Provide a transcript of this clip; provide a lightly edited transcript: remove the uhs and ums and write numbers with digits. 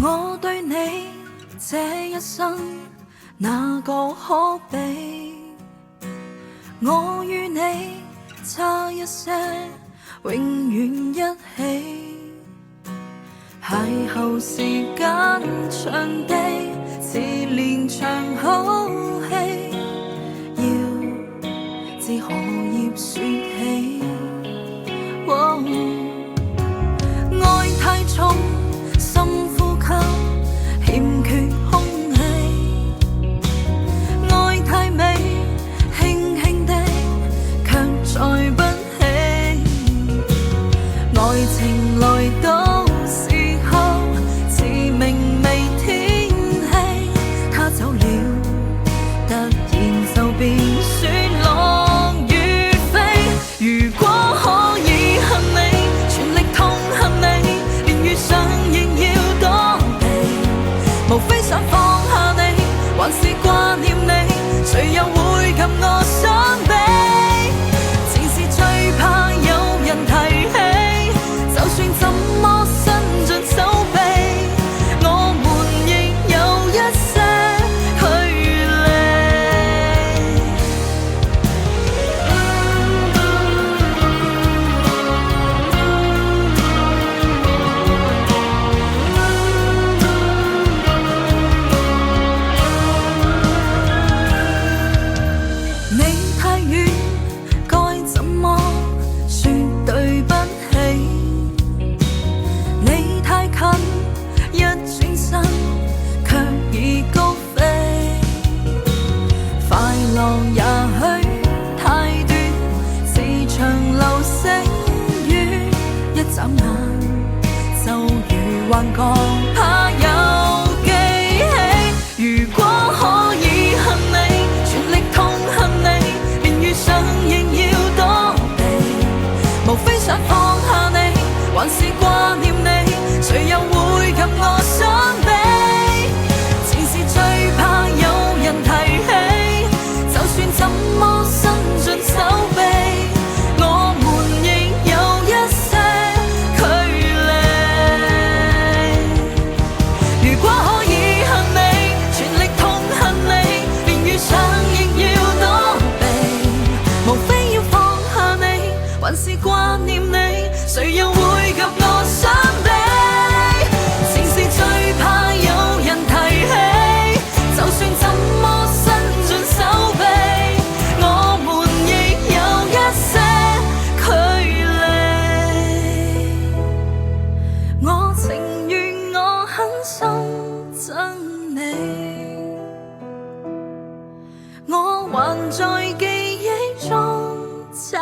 我對你這一生哪個可比？我與你差一些，永遠一起。邂逅時間長地，似連場好戲，要自何葉說起？愛太重，深呼吸，欠缺空氣；愛太美，輕輕的，卻載不起。愛情來到時候，似明媚天氣，他走了，突然就變雪落雨飛。如果可以恨你，全力痛恨你，連遇上仍要躲避，無非想放下你，還是掛念你，誰又會及我相比？前事最怕有人提起，就算怎麼伸盡手臂，我們亦有一些距離。你太遠，該怎麼說對不起？你太近，一轉身卻已高飛。快樂也許太短，是場流星雨，一眨眼就如幻覺，怕有記起。如果可以恨你，全力痛恨你，連遇上仍要躲避，無非想放下你，還是掛念你，誰又會及我相比？前事最怕有人提起，就算怎麼伸盡手臂，我們亦有一些距離。如果可以恨你，全力痛恨你，連遇上亦要躲避，無非要放下你，還是掛念你，誰又會及我相比？前事最怕有人提起，就算怎麼伸盡手臂，我們亦有一些距離。我情願我狠心憎你，我還在記憶中找